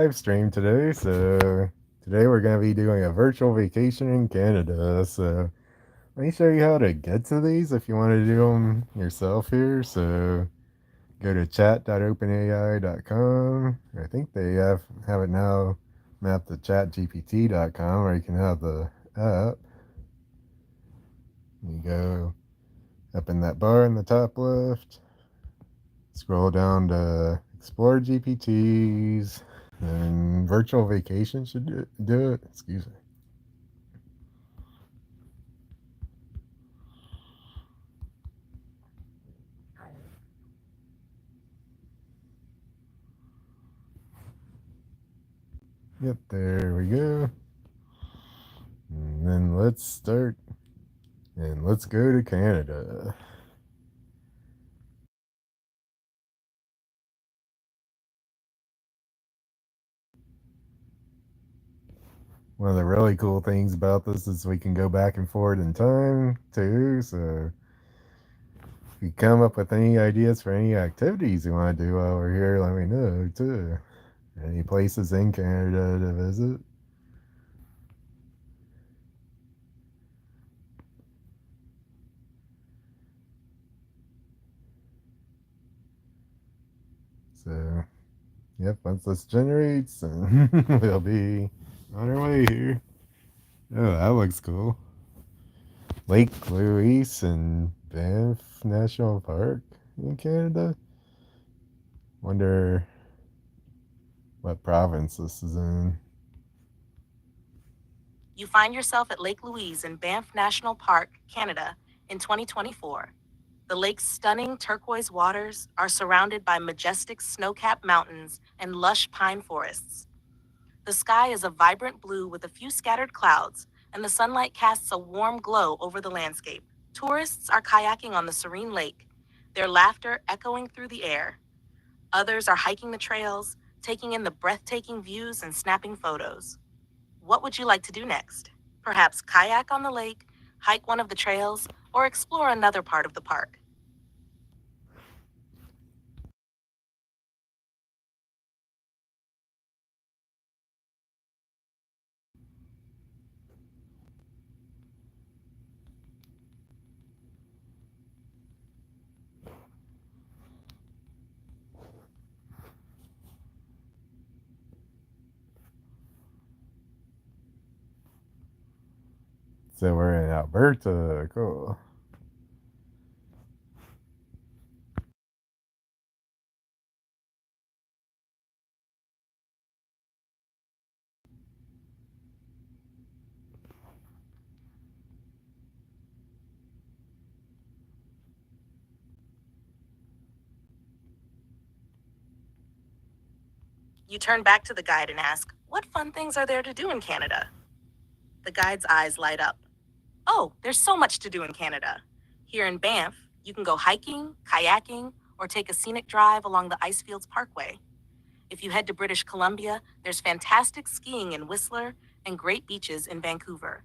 live stream today. So today we're going to be doing a virtual vacation in Canada. So let me show you how to get to these if you want to do them yourself here. So go to chat.openai.com. I think they have it now mapped to chatgpt.com, or you can have the app. You go up in that bar in the top left, scroll down to Explore GPTs, and Virtual Vacation should do it. Excuse me. Yep, there we go. And then let's start, and let's go to Canada. One of the really cool things about this is we can go back and forth in time too. So if you come up with any ideas for any activities you want to do while we're here, let me know too. Any places in Canada to visit? So, yep, once this generates, we'll be on our way here. Oh, that looks cool. Lake Louise and Banff National Park in Canada. Wonder what province this is in. You find yourself at Lake Louise in Banff National Park, Canada, in 2024. The lake's stunning turquoise waters are surrounded by majestic snow-capped mountains and lush pine forests. The sky is a vibrant blue with a few scattered clouds, and the sunlight casts a warm glow over the landscape. Tourists are kayaking on the serene lake, their laughter echoing through the air. Others are hiking the trails, taking in the breathtaking views and snapping photos. What would you like to do next? Perhaps kayak on the lake, hike one of the trails, or explore another part of the park. So we're in Alberta. Cool. You turn back to the guide and ask, "What fun things are there to do in Canada?" The guide's eyes light up. "Oh, there's so much to do in Canada. Here in Banff, you can go hiking, kayaking, or take a scenic drive along the Icefields Parkway. If you head to British Columbia, there's fantastic skiing in Whistler and great beaches in Vancouver.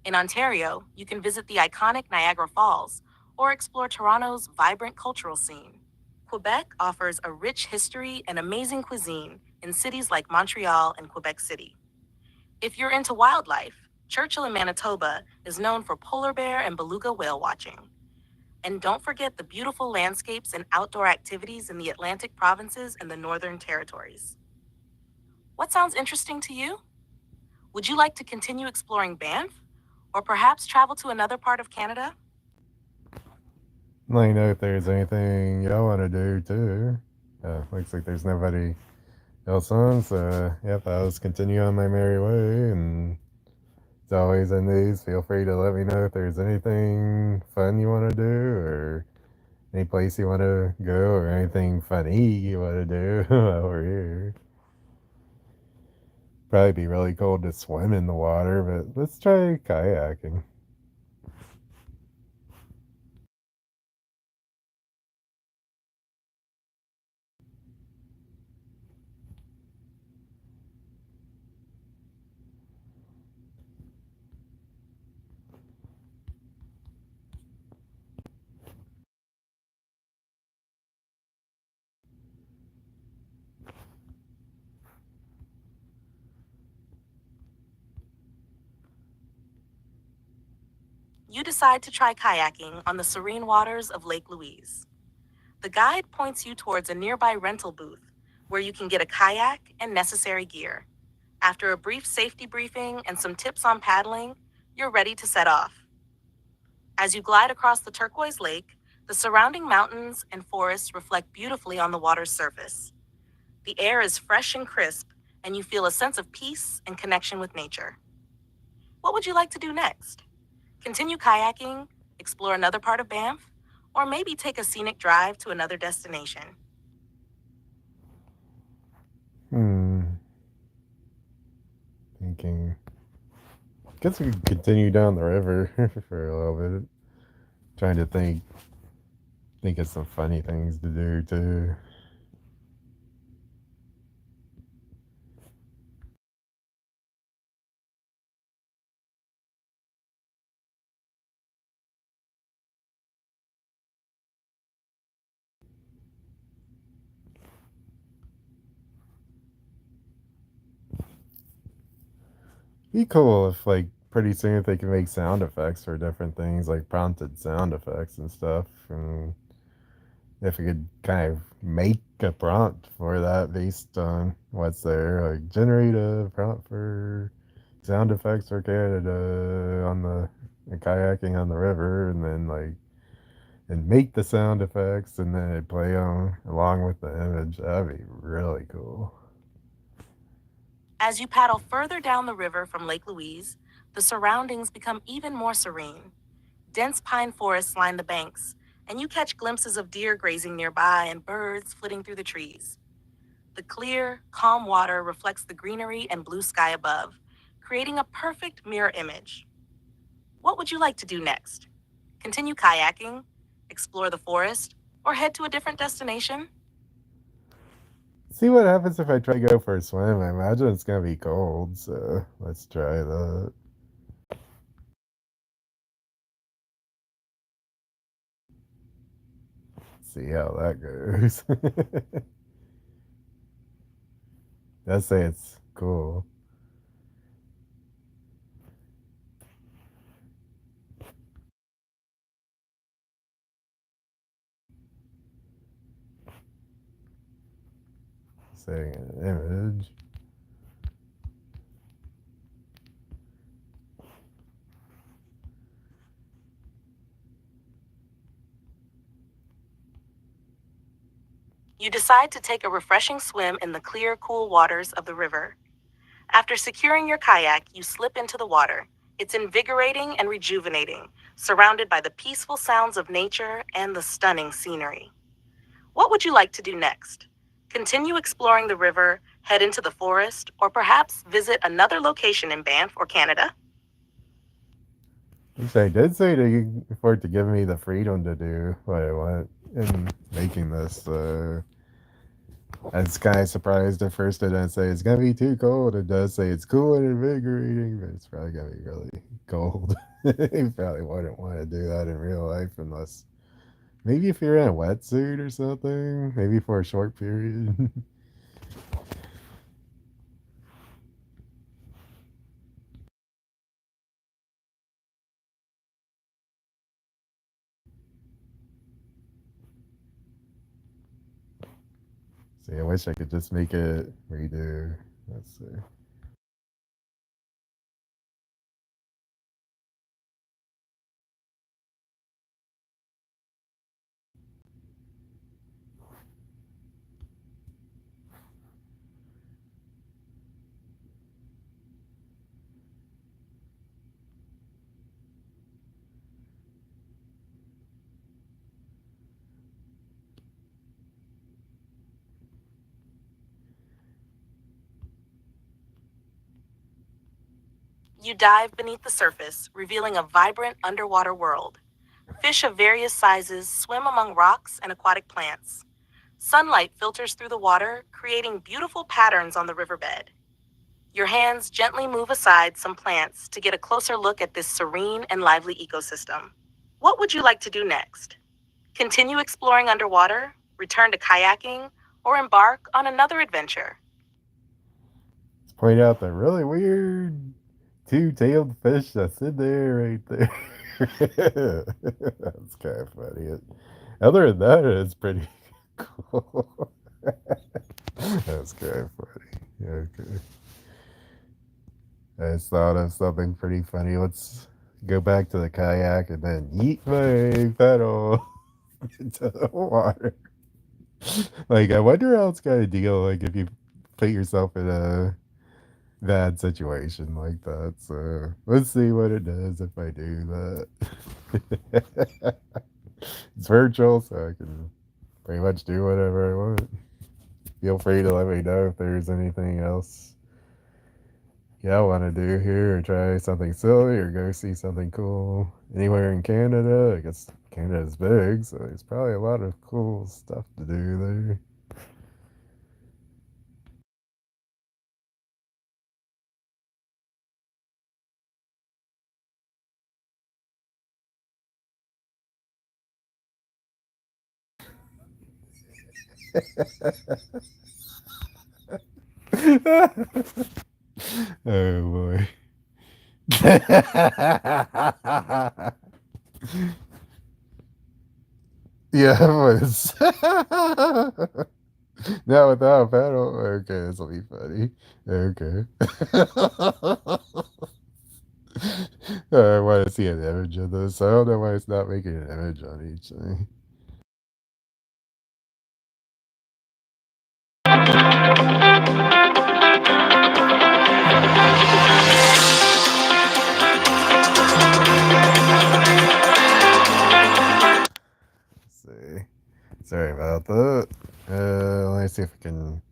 In Ontario, you can visit the iconic Niagara Falls or explore Toronto's vibrant cultural scene. Quebec offers a rich history and amazing cuisine in cities like Montreal and Quebec City. If you're into wildlife, Churchill in Manitoba is known for polar bear and beluga whale watching. And don't forget the beautiful landscapes and outdoor activities in the Atlantic provinces and the Northern Territories. What sounds interesting to you? Would you like to continue exploring Banff? Or perhaps travel to another part of Canada? Let me know if there's anything y'all want to do too. Looks like there's nobody else on, so yep, I'll just continue on my merry way. And as always, in these, feel free to let me know if there's anything fun you want to do, or any place you want to go, or anything funny you want to do while we're here. Probably be really cold to swim in the water, but let's try kayaking. You decide to try kayaking on the serene waters of Lake Louise. The guide points you towards a nearby rental booth where you can get a kayak and necessary gear. After a brief safety briefing and some tips on paddling, you're ready to set off. As you glide across the turquoise lake, the surrounding mountains and forests reflect beautifully on the water's surface. The air is fresh and crisp, and you feel a sense of peace and connection with nature. What would you like to do next? Continue kayaking, explore another part of Banff, or maybe take a scenic drive to another destination? Thinking. Guess we could continue down the river for a little bit. Trying to think of some funny things to do too. Be cool if like pretty soon if they can make sound effects for different things, like prompted sound effects and stuff, and if we could kind of make a prompt for that based on what's there, like generate a prompt for sound effects for Canada on the kayaking on the river, and then like and make the sound effects and then it play on along with the image. That'd be really cool. As you paddle further down the river from Lake Louise, the surroundings become even more serene. Dense pine forests line the banks, and you catch glimpses of deer grazing nearby and birds flitting through the trees. The clear, calm water reflects the greenery and blue sky above, creating a perfect mirror image. What would you like to do next? Continue kayaking, explore the forest, or head to a different destination? See what happens if I try to go for a swim. I imagine it's gonna be cold, so let's try that. See how that goes. Let's say it's cool. Setting an image. You decide to take a refreshing swim in the clear, cool waters of the river. After securing your kayak, you slip into the water. It's invigorating and rejuvenating, surrounded by the peaceful sounds of nature and the stunning scenery. What would you like to do next? Continue exploring the river, head into the forest, or perhaps visit another location in Banff or Canada? Which they did say for it to give me the freedom to do what I want in making this. I was kind of surprised at first. It didn't say it's gonna be too cold. It does say it's cool and invigorating, but it's probably gonna be really cold. You probably wouldn't want to do that in real life unless maybe if you're in a wetsuit or something, maybe for a short period. See, I wish I could just make it redo. Let's see. You dive beneath the surface, revealing a vibrant underwater world. Fish of various sizes swim among rocks and aquatic plants. Sunlight filters through the water, creating beautiful patterns on the riverbed. Your hands gently move aside some plants to get a closer look at this serene and lively ecosystem. What would you like to do next? Continue exploring underwater, return to kayaking, or embark on another adventure? Let's point out the really weird two-tailed fish that's in there right there. That's kind of funny. Other than that, it's pretty cool. That's kind of funny. Okay. I just thought of something pretty funny. Let's go back to the kayak and then yeet my pedal into the water. Like, I wonder how it's gonna deal, like, if you put yourself in a bad situation like that. So let's see what it does if I do that. It's virtual, so I can pretty much do whatever I want. Feel free to let me know if there's anything else I want to do here, or try something silly, or go see something cool anywhere in Canada. I guess Canada's big, so there's probably a lot of cool stuff to do there. Oh boy. Yeah, it was. Now without a paddle. Okay, this will be funny. Okay. I want to see an image of this. I don't know why it's not making an image on each thing. Let's see. Sorry about that. Let me see if I can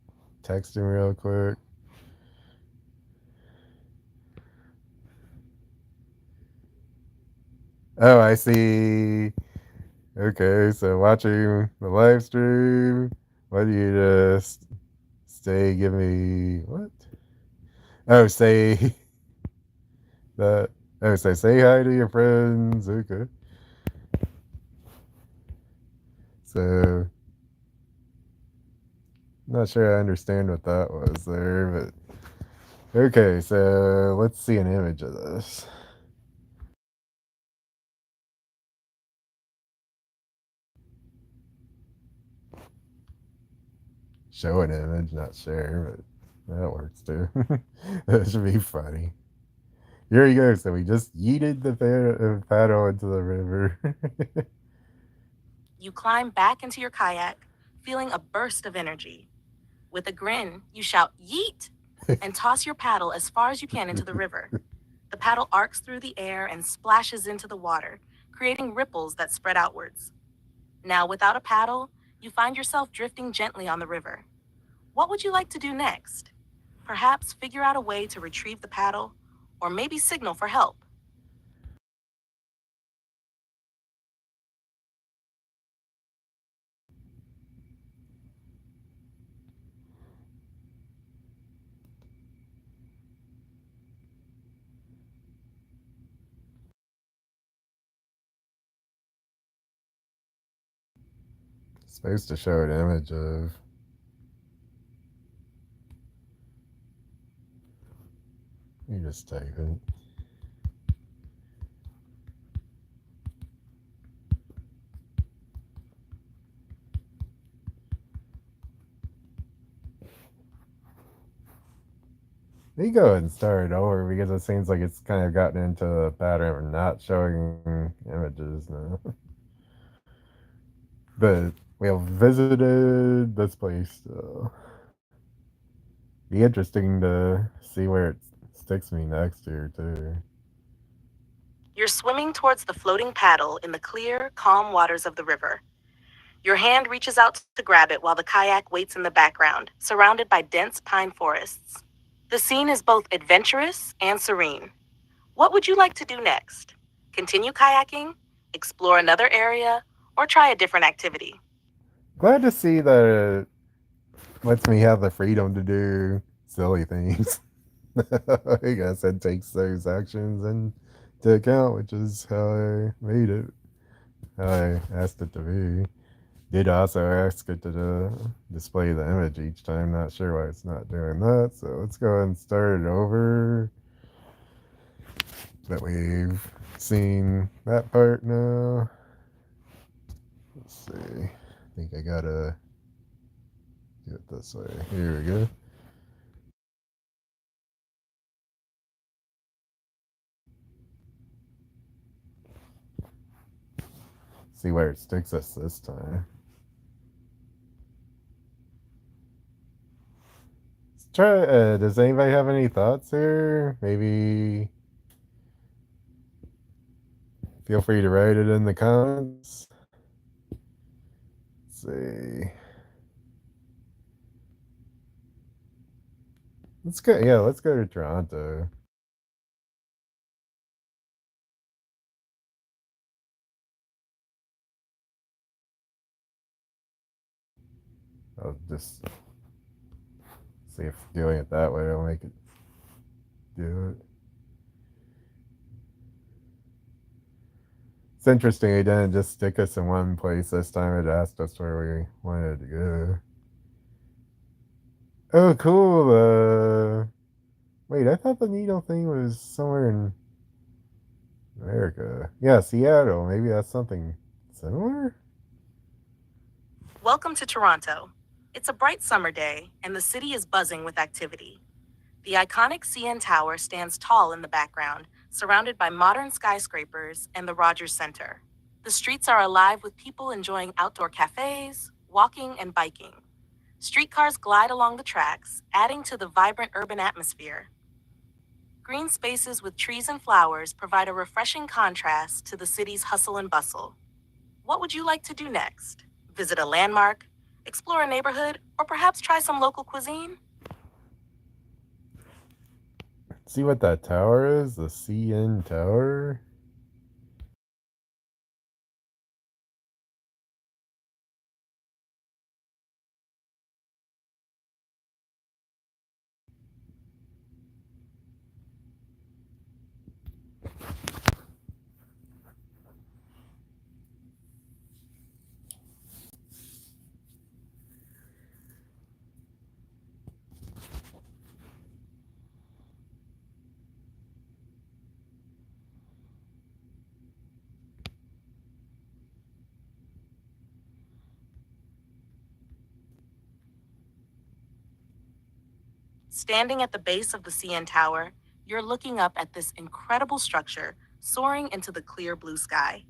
text him real quick. Oh, I see. Okay, so watching the live stream. Why do you just stay? Give me what? Oh, say that. Oh, say hi to your friends. Okay. So, not sure I understand what that was there, but okay. So let's see an image of this. Show an image, not share, but that works too. That should be funny. Here you go. So we just yeeted the paddle into the river. You climb back into your kayak, feeling a burst of energy. With a grin, you shout, "Yeet!" and toss your paddle as far as you can into the river. The paddle arcs through the air and splashes into the water, creating ripples that spread outwards. Now, without a paddle, you find yourself drifting gently on the river. What would you like to do next? Perhaps figure out a way to retrieve the paddle, or maybe signal for help. Supposed to show an image of. You just type it. You go ahead and start it over because it seems like it's kind of gotten into a pattern of not showing images now. But we have visited this place. Be interesting to see where it sticks me next here too. You're swimming towards the floating paddle in the clear, calm waters of the river. Your hand reaches out to grab it while the kayak waits in the background, surrounded by dense pine forests. The scene is both adventurous and serene. What would you like to do next? Continue kayaking, explore another area, or try a different activity? Glad to see that it lets me have the freedom to do silly things. I guess it takes those actions into account, which is how I made it, how I asked it to be. Did also ask it to display the image each time. Not sure why it's not doing that. So let's go ahead and start it over. that we've seen that part now. Let's see. I think I gotta do it this way. Here we go. See where it sticks us this time. Let's try. Does anybody have any thoughts here? Maybe feel free to write it in the comments. Let's see. Let's go. Yeah, let's go to Toronto. I'll just see if doing it that way will make it do it. It's interesting. It didn't just stick us in one place this time. It asked us where we wanted to go. Oh, cool. Wait, I thought the needle thing was somewhere in America. Yeah, Seattle. Maybe that's something similar? Welcome to Toronto. It's a bright summer day, and the city is buzzing with activity. The iconic CN Tower stands tall in the background, surrounded by modern skyscrapers and the Rogers Centre. The streets are alive with people enjoying outdoor cafes, walking, and biking. Streetcars glide along the tracks, adding to the vibrant urban atmosphere. Green spaces with trees and flowers provide a refreshing contrast to the city's hustle and bustle. What would you like to do next? Visit a landmark, explore a neighborhood, or perhaps try some local cuisine? See what that tower is? The CN Tower? Standing at the base of the CN Tower, you're looking up at this incredible structure soaring into the clear blue sky.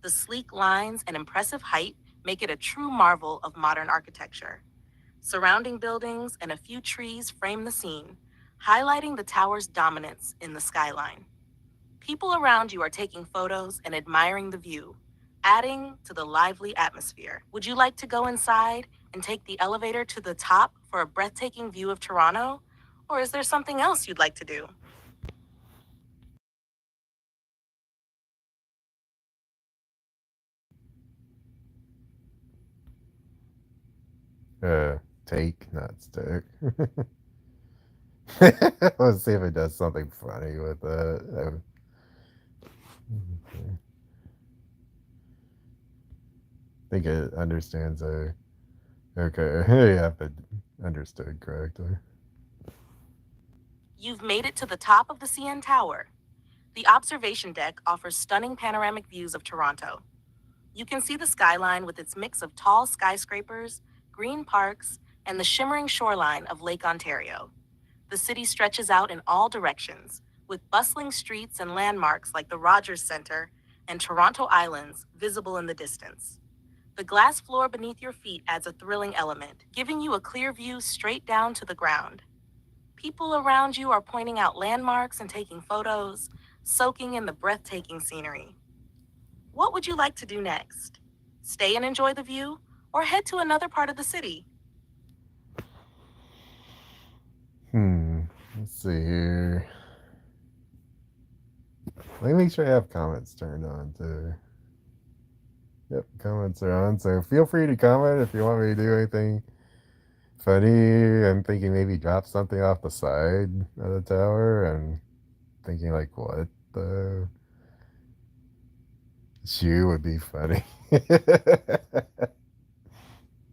The sleek lines and impressive height make it a true marvel of modern architecture. Surrounding buildings and a few trees frame the scene, highlighting the tower's dominance in the skyline. People around you are taking photos and admiring the view, adding to the lively atmosphere. Would you like to go inside and take the elevator to the top for a breathtaking view of Toronto? Or is there something else you'd like to do? Take, not stick. Let's see if it does something funny with that. I think it understands a. Okay, yeah, but understood correctly. You've made it to the top of the CN Tower. The observation deck offers stunning panoramic views of Toronto. You can see the skyline with its mix of tall skyscrapers, green parks, and the shimmering shoreline of Lake Ontario. The city stretches out in all directions, with bustling streets and landmarks like the Rogers Centre and Toronto Islands visible in the distance. The glass floor beneath your feet adds a thrilling element, giving you a clear view straight down to the ground. People around you are pointing out landmarks and taking photos, soaking in the breathtaking scenery. What would you like to do next? Stay and enjoy the view, or head to another part of the city? Let's see here. Let me make sure I have comments turned on too. Yep, comments are on. So feel free to comment if you want me to do anything funny. I'm thinking maybe drop something off the side of the tower. I'm thinking like what the shoe would be funny. Let's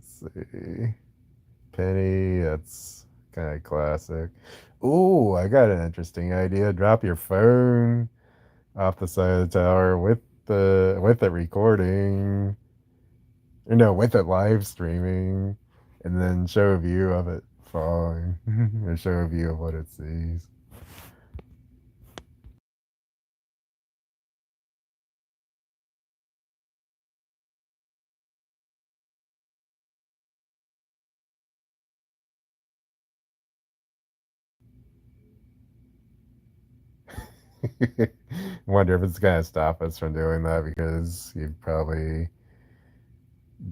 see. Penny, that's kind of classic. Ooh, I got an interesting idea. Drop your phone off the side of the tower with it recording, or no, with it live streaming, and then show a view of it falling, or show a view of what it sees. Wonder if it's gonna stop us from doing that, because you'd probably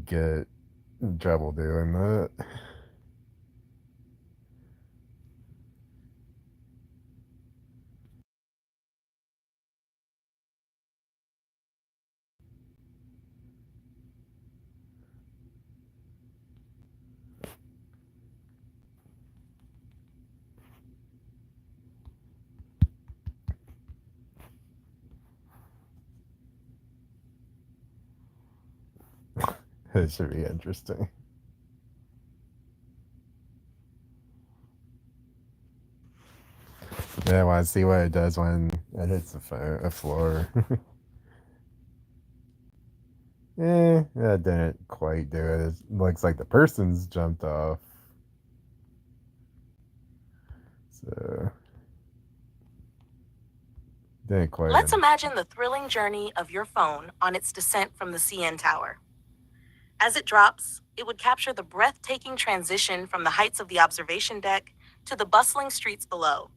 get in trouble doing that. It should be interesting. Yeah, I want to see what it does when it hits a floor. That didn't quite do it. It looks like the person's jumped off. So, didn't quite. Let's imagine the thrilling journey of your phone on its descent from the CN Tower. As it drops, it would capture the breathtaking transition from the heights of the observation deck to the bustling streets below.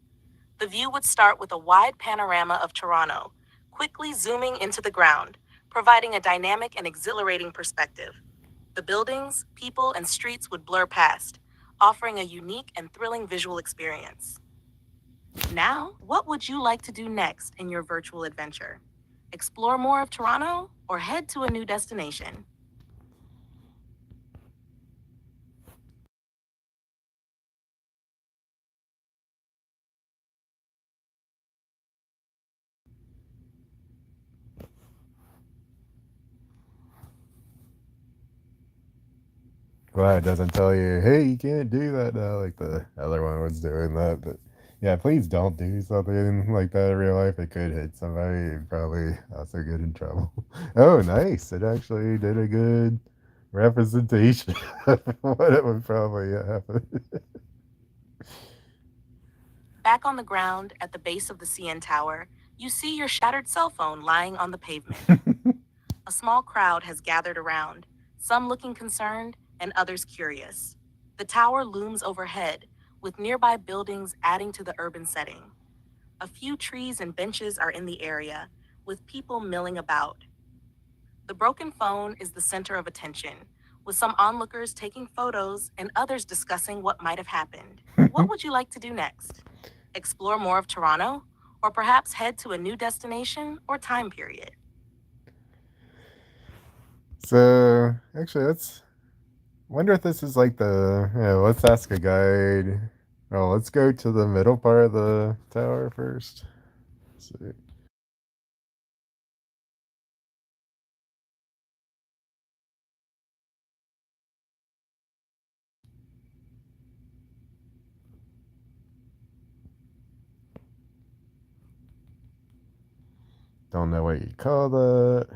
The view would start with a wide panorama of Toronto, quickly zooming into the ground, providing a dynamic and exhilarating perspective. The buildings, people, and streets would blur past, offering a unique and thrilling visual experience. Now, what would you like to do next in your virtual adventure? Explore more of Toronto or head to a new destination? Glad it doesn't tell you, hey, you can't do that now, like the other one was doing that. But yeah, please don't do something like that in real life. It could hit somebody and probably also get in trouble. Oh, nice. It actually did a good representation of what it would probably happen. Back on the ground at the base of the CN Tower, you see your shattered cell phone lying on the pavement. A small crowd has gathered around, some looking concerned and others curious. The tower looms overhead, with nearby buildings adding to the urban setting. A few trees and benches are in the area, with people milling about. The broken phone is the center of attention, with some onlookers taking photos and others discussing what might have happened. What would you like to do next? Explore more of Toronto, or perhaps head to a new destination or time period? So, actually, let's wonder if this is like the. Yeah, let's ask a guide. Oh, let's go to the middle part of the tower first. Let's see. Don't know what you call that.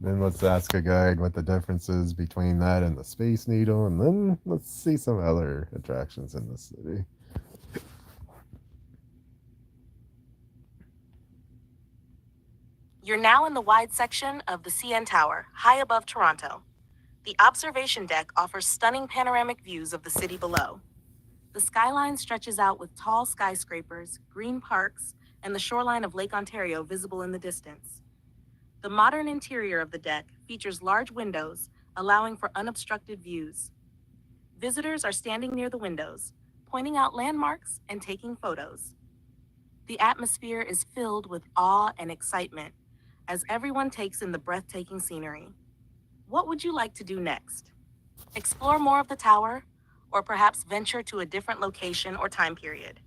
Then let's ask a guide what the difference is between that and the Space Needle, and then let's see some other attractions in the city. You're now in the wide section of the CN Tower, high above Toronto. The observation deck offers stunning panoramic views of the city below. The skyline stretches out with tall skyscrapers, green parks, and the shoreline of Lake Ontario visible in the distance. The modern interior of the deck features large windows, allowing for unobstructed views. Visitors are standing near the windows, pointing out landmarks and taking photos. The atmosphere is filled with awe and excitement as everyone takes in the breathtaking scenery. What would you like to do next? Explore more of the tower, or perhaps venture to a different location or time period?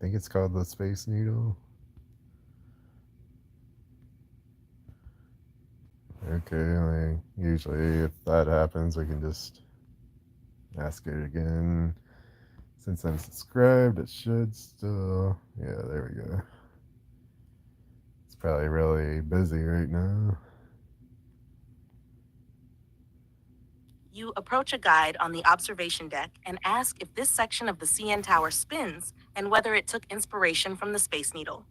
think it's called the Space Needle. Okay, like usually if that happens, we can just ask it again. Since I'm subscribed, it should still. Yeah, there we go. It's probably really busy right now. You approach a guide on the observation deck and ask if this section of the CN Tower spins and whether it took inspiration from the Space Needle.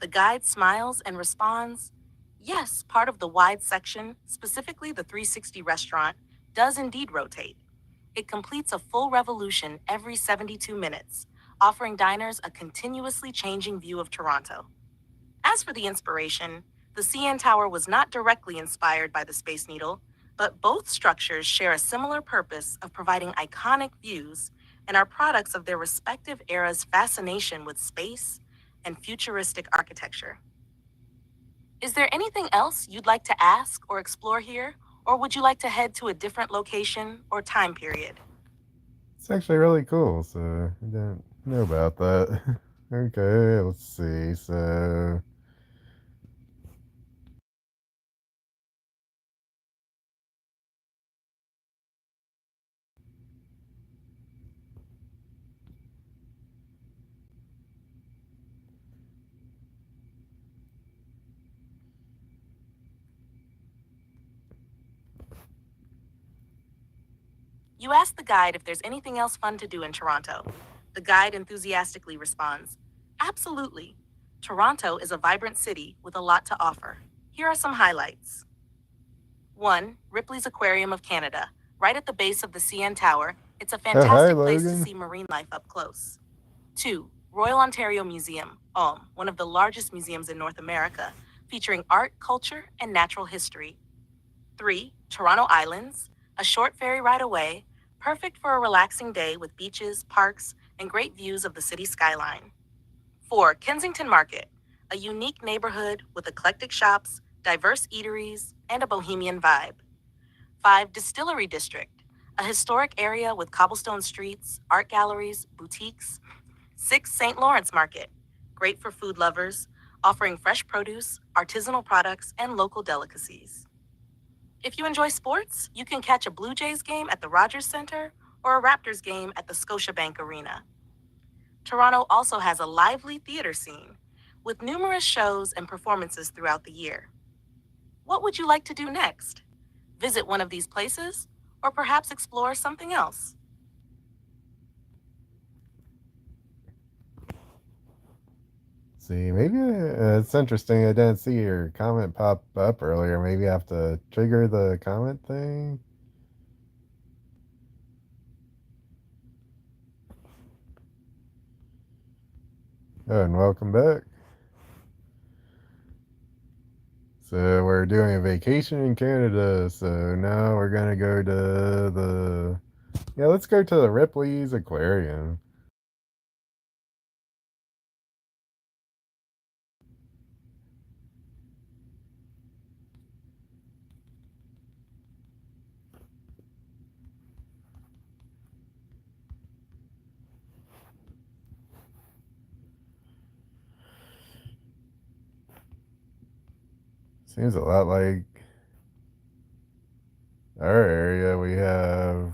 The guide smiles and responds, yes, part of the wide section, specifically the 360 restaurant, does indeed rotate. It completes a full revolution every 72 minutes, offering diners a continuously changing view of Toronto. As for the inspiration, the CN Tower was not directly inspired by the Space Needle, but both structures share a similar purpose of providing iconic views and are products of their respective eras' fascination with space and futuristic architecture. Is there anything else you'd like to ask or explore here, or would you like to head to a different location or time period? It's actually really cool, so I didn't know about that. Okay, let's see. So You ask the guide if there's anything else fun to do in Toronto. The guide enthusiastically responds, absolutely. Toronto is a vibrant city with a lot to offer. Here are some highlights. 1. Ripley's Aquarium of Canada. Right at the base of the CN Tower, it's a hi, fantastic place to Logan. see marine life up close. 2. Royal Ontario Museum, one of the largest museums in North America, featuring art, culture, and natural history. 3. Toronto Islands, a short ferry ride away, perfect for a relaxing day with beaches, parks, and great views of the city skyline. 4. Kensington Market, a unique neighborhood with eclectic shops, diverse eateries, and a bohemian vibe. 5. Distillery District, a historic area with cobblestone streets, art galleries, boutiques. 6. St. Lawrence Market, great for food lovers, offering fresh produce, artisanal products, and local delicacies. If you enjoy sports, you can catch a Blue Jays game at the Rogers Center or a Raptors game at the Scotiabank Arena. Toronto also has a lively theater scene, with numerous shows and performances throughout the year. What would you like to do next? Visit one of these places, or perhaps explore something else? See, maybe it's interesting. I didn't see your comment pop up earlier. Maybe I have to trigger the comment thing. Oh, and welcome back. So we're doing a vacation in Canada. So now we're gonna go to the let's go to the Ripley's Aquarium. Seems a lot like our area. We have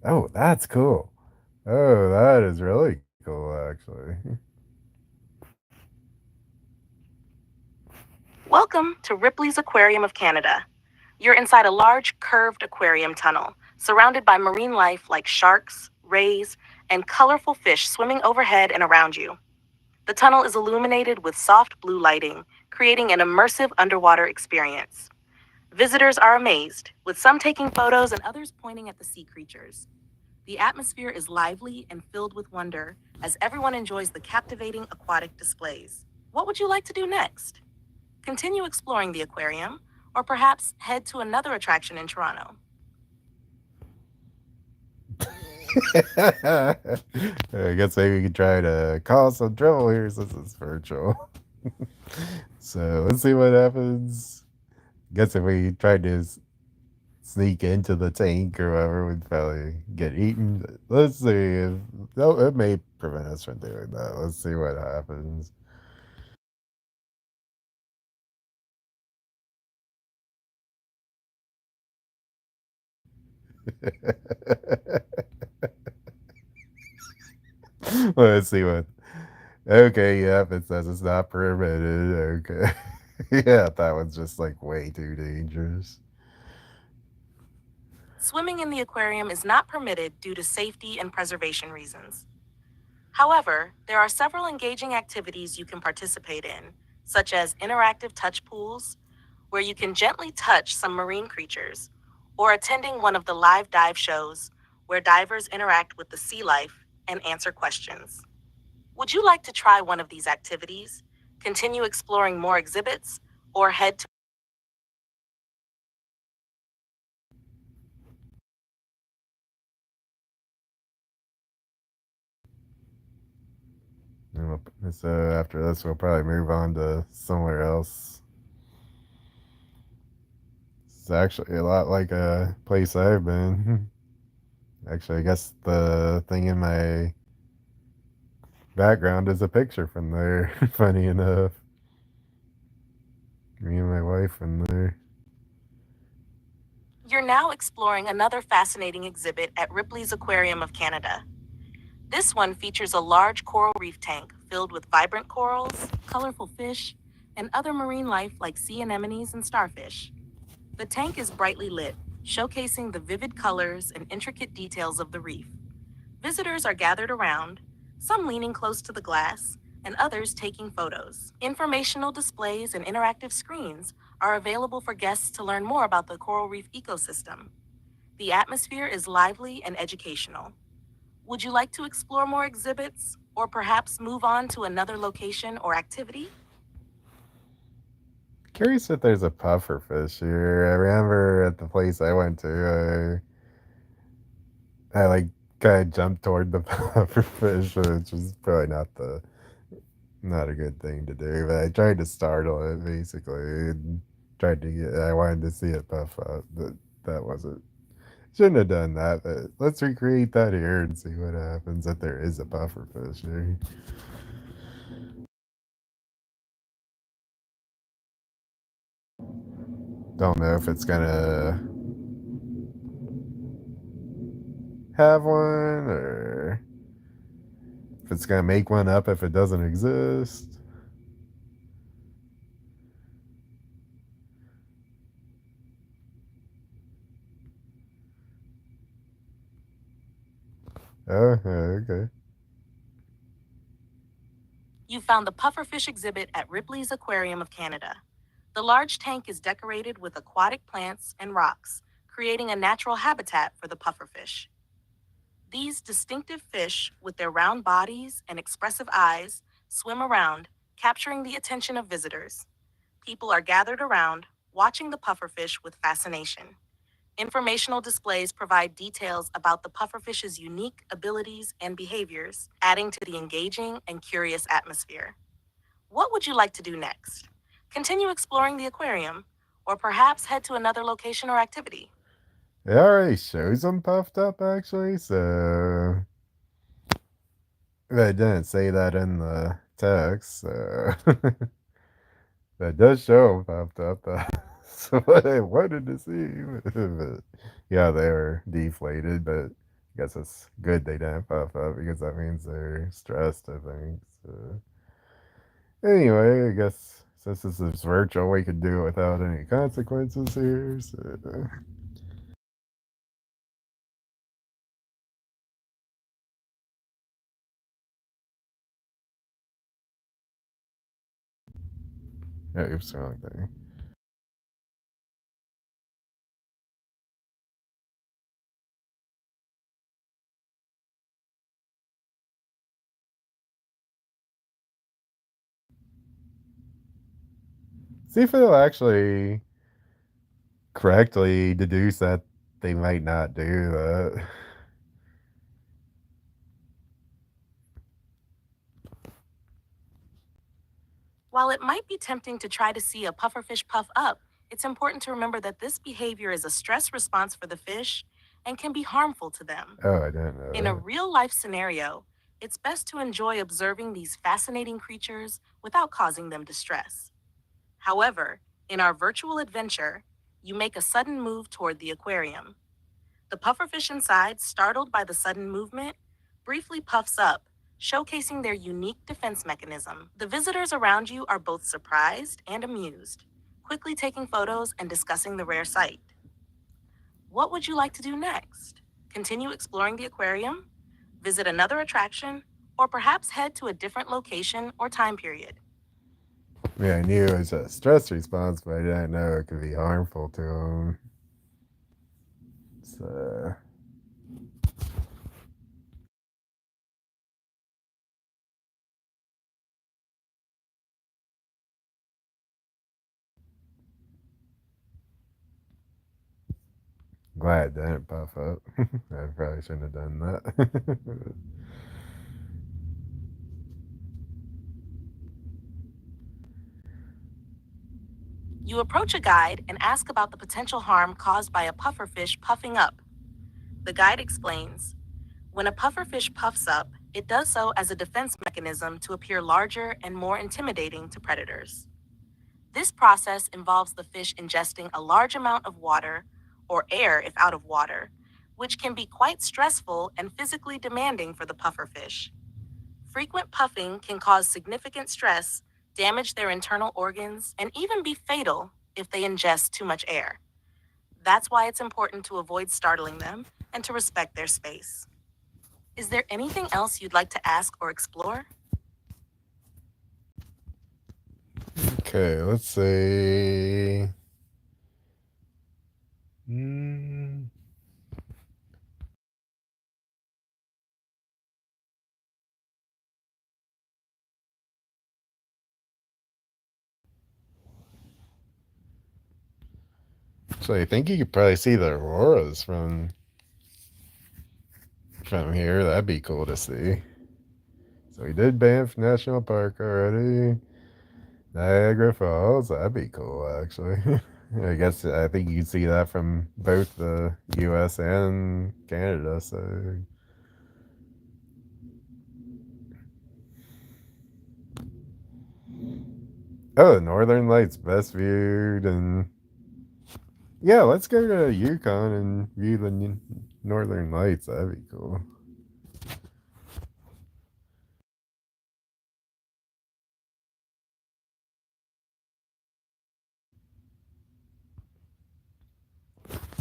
oh, that's cool. Oh, that is really cool, actually. Welcome to Ripley's Aquarium of Canada. You're inside a large, curved aquarium tunnel, surrounded by marine life like sharks, rays, and colorful fish swimming overhead and around you. The tunnel is illuminated with soft blue lighting, creating an immersive underwater experience. Visitors are amazed, with some taking photos and others pointing at the sea creatures. The atmosphere is lively and filled with wonder as everyone enjoys the captivating aquatic displays. What would you like to do next? Continue exploring the aquarium, or perhaps head to another attraction in Toronto. I guess maybe we could try to cause some trouble here since it's virtual. So let's see what happens. Guess if we tried to sneak into the tank or whatever would probably get eaten. Let's see if no, it may prevent us from doing that. Let's see what happens. Let's see what. Okay, yep, it says it's not permitted. Okay. Yeah, that one's just like way too dangerous. Swimming in the aquarium is not permitted due to safety and preservation reasons. However, there are several engaging activities you can participate in, such as interactive touch pools, where you can gently touch some marine creatures, or attending one of the live dive shows, where divers interact with the sea life and answer questions. Would you like to try one of these activities, continue exploring more exhibits, or head to So after this, we'll probably move on to somewhere else. It's actually a lot like a place I've been. Actually, I guess the thing in my background is a picture from there. Funny enough, me and my wife from there. You're now exploring another fascinating exhibit at Ripley's Aquarium of Canada. This one features a large coral reef tank filled with vibrant corals, colorful fish, and other marine life like sea anemones and starfish. The tank is brightly lit, showcasing the vivid colors and intricate details of the reef. Visitors are gathered around, some leaning close to the glass, and others taking photos. Informational displays and interactive screens are available for guests to learn more about the coral reef ecosystem. The atmosphere is lively and educational. Would you like to explore more exhibits or perhaps move on to another location or activity? Curious if there's a puffer fish here. I remember at the place I went to, I like kind of jumped toward the puffer fish, which was probably not a good thing to do. But I tried to startle it basically, and tried to get. I wanted to see it puff up, but that wasn't. Shouldn't have done that. But let's recreate that here and see what happens if there is a puffer fish here. Don't know if it's gonna have one or if it's gonna make one up if it doesn't exist. Oh, okay. You found the pufferfish exhibit at Ripley's Aquarium of Canada. The large tank is decorated with aquatic plants and rocks, creating a natural habitat for the pufferfish. These distinctive fish, with their round bodies and expressive eyes, swim around, capturing the attention of visitors. People are gathered around, watching the pufferfish with fascination. Informational displays provide details about the pufferfish's unique abilities and behaviors, adding to the engaging and curious atmosphere. What would you like to do next? Continue exploring the aquarium, or perhaps head to another location or activity? It already shows them puffed up actually, so they didn't say that in the text. So that does show them puffed up. So what I wanted to see, but yeah, they were deflated. But I guess it's good they didn't puff up because that means they're stressed. I think. So anyway, I guess since this is virtual, we could do it without any consequences here. So. Oops, wrong thing. See if it'll actually correctly deduce that they might not do that. While it might be tempting to try to see a pufferfish puff up, It's important to remember that this behavior is a stress response for the fish and can be harmful to them. Oh, I didn't know In a that. real life scenario, it's best to enjoy observing these fascinating creatures without causing them distress. However, in our virtual adventure, you make a sudden move toward the aquarium. The pufferfish inside, startled by the sudden movement, briefly puffs up, showcasing their unique defense mechanism. The visitors around you are both surprised and amused, quickly taking photos and discussing the rare sight. What would you like to do next? Continue exploring the aquarium, visit another attraction, or perhaps head to a different location or time period? Yeah, I knew it was a stress response, but I didn't know it could be harmful to them. So, glad it didn't puff up. I probably shouldn't have done that. You approach a guide and ask about the potential harm caused by a pufferfish puffing up. The guide explains, when a pufferfish puffs up, it does so as a defense mechanism to appear larger and more intimidating to predators. This process involves the fish ingesting a large amount of water, or air if out of water, which can be quite stressful and physically demanding for the pufferfish. Frequent puffing can cause significant stress, damage their internal organs, and even be fatal if they ingest too much air. That's why it's important to avoid startling them and to respect their space. Is there anything else you'd like to ask or explore? Okay, let's see. Hmm. So I think you could probably see the auroras from here. That'd be cool to see. So we did Banff National Park already. Niagara Falls. That'd be cool, actually. I think you can see that from both the U.S. and Canada. So, oh, the Northern Lights best viewed, and yeah, let's go to Yukon and view the Northern Lights. That'd be cool.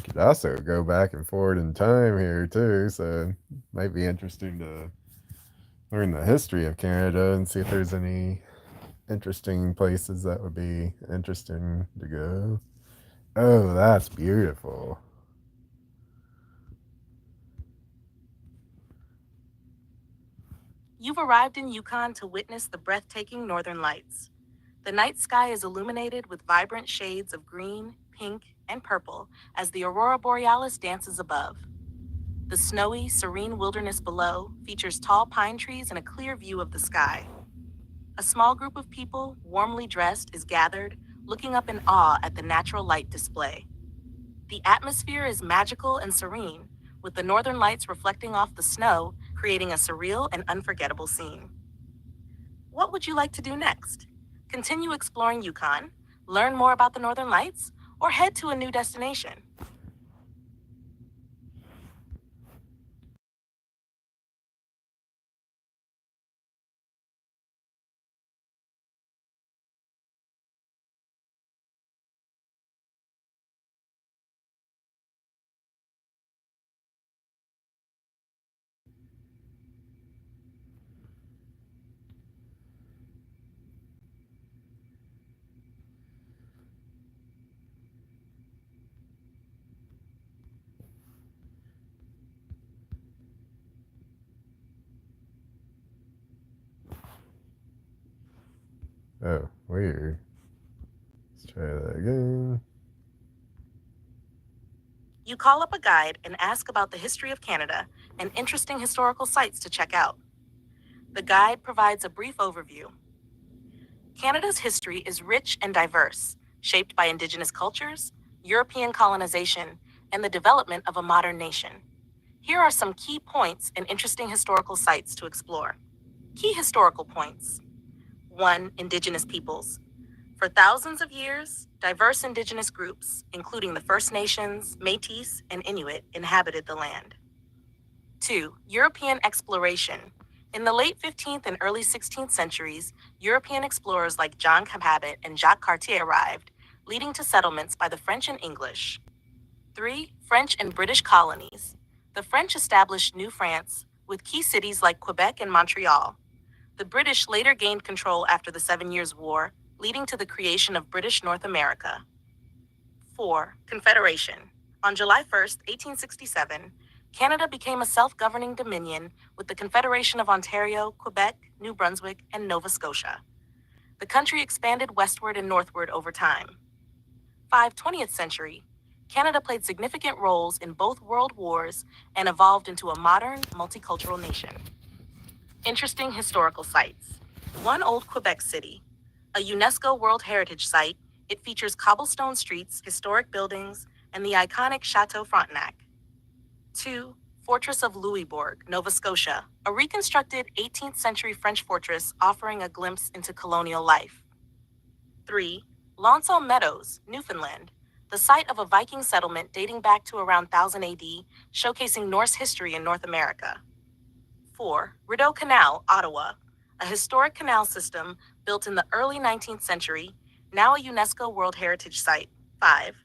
Could also go back and forward in time here too, so it might be interesting to learn the history of Canada and see if there's any interesting places that would be interesting to go. Oh, that's beautiful. You've arrived in Yukon to witness the breathtaking northern lights. The night sky is illuminated with vibrant shades of green, pink, and purple as the aurora borealis dances above. The snowy, serene wilderness below features tall pine trees and a clear view of the sky. A small group of people, warmly dressed, is gathered, looking up in awe at the natural light display. The atmosphere is magical and serene, with the northern lights reflecting off the snow, creating a surreal and unforgettable scene. What would you like to do next? Continue exploring Yukon, learn more about the northern lights, or head to a new destination? Oh, weird. Let's try that again. You call up a guide and ask about the history of Canada and interesting historical sites to check out. The guide provides a brief overview. Canada's history is rich and diverse, shaped by indigenous cultures, European colonization, and the development of a modern nation. Here are some key points and interesting historical sites to explore. Key historical points. 1. Indigenous peoples. For thousands of years, diverse indigenous groups, including the First Nations, Métis, and Inuit, inhabited the land. 2. European exploration. In the late 15th and early 16th centuries, European explorers like John Cabot and Jacques Cartier arrived, leading to settlements by the French and English. 3. French and British colonies. The French established New France, with key cities like Quebec and Montreal. The British later gained control after the 7 Years' War, leading to the creation of British North America. 4. Confederation. On July 1st, 1867, Canada became a self-governing dominion with the Confederation of Ontario, Quebec, New Brunswick, and Nova Scotia. The country expanded westward and northward over time. 5. 20th century. Canada played significant roles in both world wars and evolved into a modern, multicultural nation. Interesting historical sites. 1. Old Quebec City. A UNESCO World Heritage Site, it features cobblestone streets, historic buildings, and the iconic Chateau Frontenac. 2. Fortress of Louisbourg, Nova Scotia, a reconstructed 18th century French fortress offering a glimpse into colonial life. 3. Launceston Meadows, Newfoundland, the site of a Viking settlement dating back to around 1000 AD, showcasing Norse history in North America. 4. Rideau Canal, Ottawa, a historic canal system built in the early 19th century, now a UNESCO World Heritage Site. 5.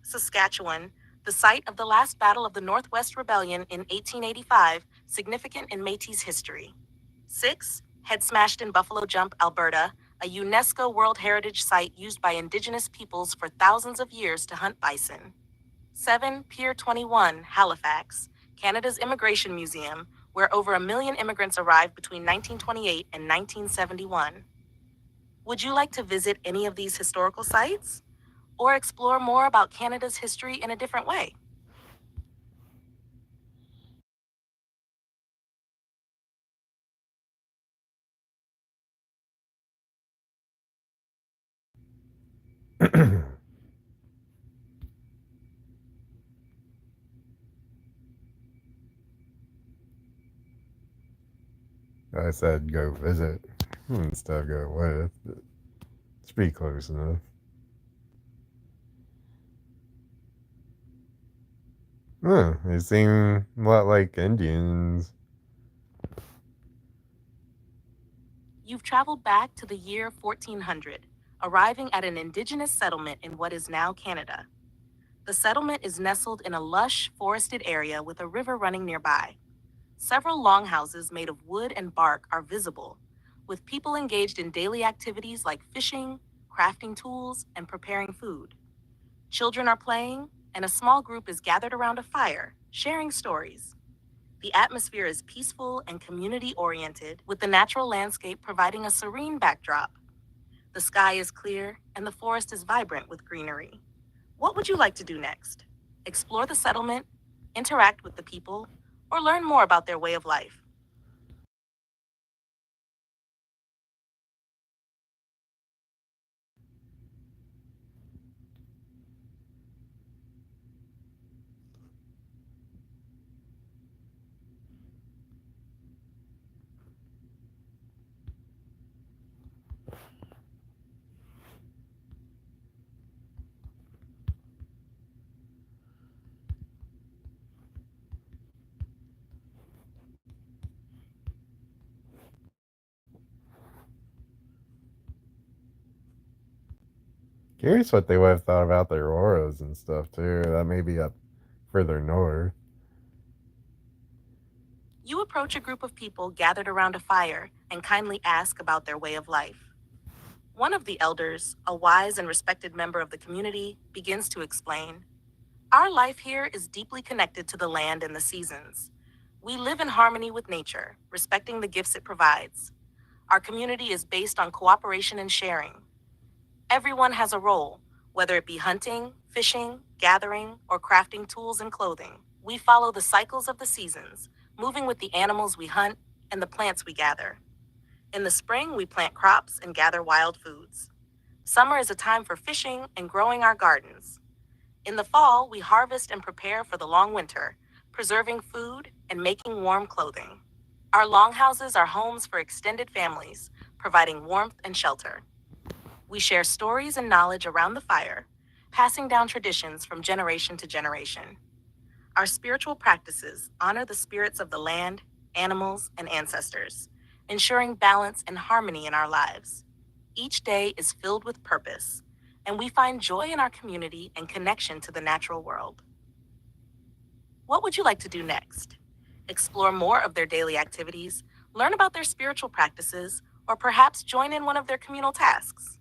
Saskatchewan, the site of the last battle of the Northwest Rebellion in 1885, significant in Métis history. 6. Head Smashed in Buffalo Jump, Alberta, a UNESCO World Heritage Site used by Indigenous peoples for thousands of years to hunt bison. 7. Pier 21, Halifax, Canada's Immigration Museum, where over 1 million immigrants arrived between 1928 and 1971. Would you like to visit any of these historical sites? Or explore more about Canada's history in a different way? I said go visit instead of go with. But it should be close enough. They seem a lot like Indians. You've traveled back to the year 1400, arriving at an indigenous settlement in what is now Canada. The settlement is nestled in a lush, forested area with a river running nearby. Several longhouses made of wood and bark are visible, with people engaged in daily activities like fishing, crafting tools, and preparing food. Children are playing, and a small group is gathered around a fire, sharing stories. The atmosphere is peaceful and community-oriented, with the natural landscape providing a serene backdrop. The sky is clear, and the forest is vibrant with greenery. What would you like to do next? Explore the settlement, interact with the people, or learn more about their way of life? Curious what they would have thought about their auras and stuff too. That may be up further north. You approach a group of people gathered around a fire and kindly ask about their way of life. One of the elders, a wise and respected member of the community, begins to explain. Our life here is deeply connected to the land and the seasons. We live in harmony with nature, respecting the gifts it provides. Our community is based on cooperation and sharing. Everyone has a role, whether it be hunting, fishing, gathering, or crafting tools and clothing. We follow the cycles of the seasons, moving with the animals we hunt and the plants we gather. In the spring, we plant crops and gather wild foods. Summer is a time for fishing and growing our gardens. In the fall, we harvest and prepare for the long winter, preserving food and making warm clothing. Our longhouses are homes for extended families, providing warmth and shelter. We share stories and knowledge around the fire, passing down traditions from generation to generation. Our spiritual practices honor the spirits of the land, animals, and ancestors, ensuring balance and harmony in our lives. Each day is filled with purpose, and we find joy in our community and connection to the natural world. What would you like to do next? Explore more of their daily activities, learn about their spiritual practices, or perhaps join in one of their communal tasks.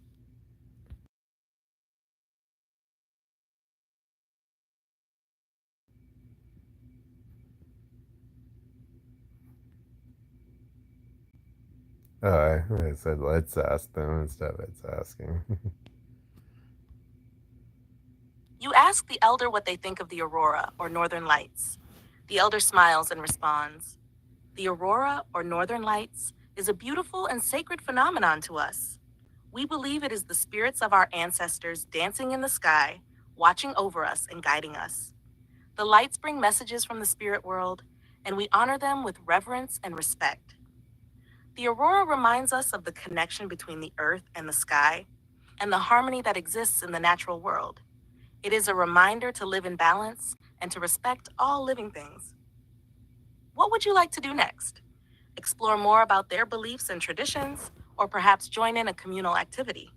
Oh, I said let's ask them instead of it's asking. You ask the elder what they think of the aurora or northern lights. The elder smiles and responds, "The aurora or northern lights is a beautiful and sacred phenomenon to us. We believe it is the spirits of our ancestors dancing in the sky, watching over us and guiding us. The lights bring messages from the spirit world, and we honor them with reverence and respect. The aurora reminds us of the connection between the earth and the sky, and the harmony that exists in the natural world. It is a reminder to live in balance and to respect all living things." What would you like to do next? Explore more about their beliefs and traditions, or perhaps join in a communal activity.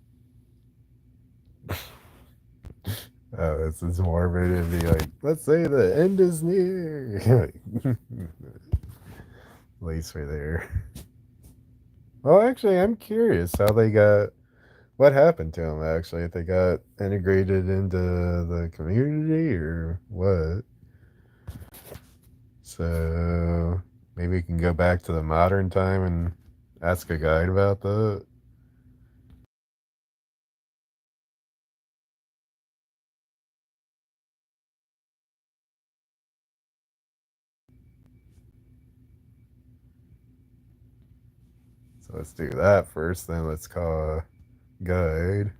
Oh, this is morbid and be like, let's say the end is near. At least we're there. Well, actually, I'm curious how they got. What happened to them, actually? If they got integrated into the community or what? So maybe we can go back to the modern time and ask a guide about that. So let's do that first, then let's call a guide.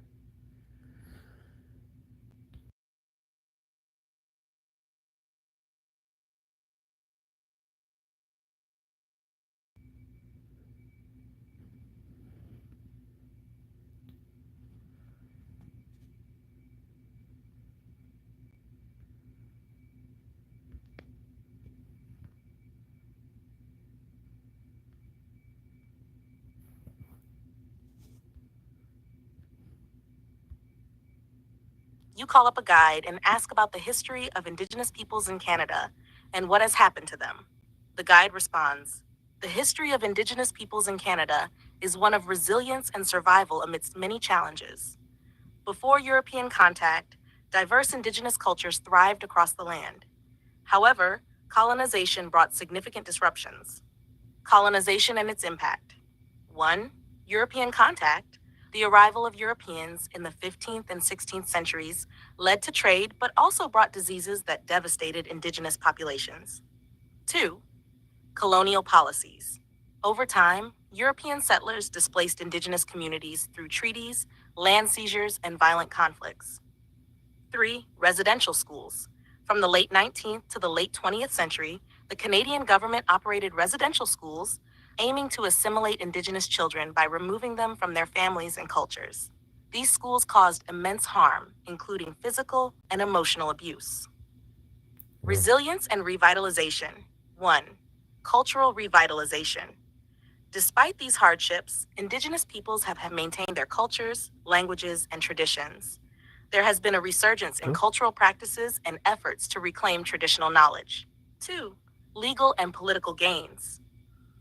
You call up a guide and ask about the history of Indigenous peoples in Canada and what has happened to them. The guide responds, "The history of Indigenous peoples in Canada is one of resilience and survival amidst many challenges. Before European contact, diverse Indigenous cultures thrived across the land. However, colonization brought significant disruptions. Colonization and its impact. 1. European contact. The arrival of Europeans in the 15th and 16th centuries led to trade but also brought diseases that devastated indigenous populations. 2. Colonial policies. Over time, European settlers displaced indigenous communities through treaties, land seizures, and violent conflicts. 3. Residential schools. From the late 19th to the late 20th century, the Canadian government operated residential schools aiming to assimilate Indigenous children by removing them from their families and cultures. These schools caused immense harm, including physical and emotional abuse. Resilience and revitalization. 1. Cultural revitalization. Despite these hardships, Indigenous peoples have maintained their cultures, languages, and traditions. There has been a resurgence in cultural practices and efforts to reclaim traditional knowledge. 2. Legal and political gains.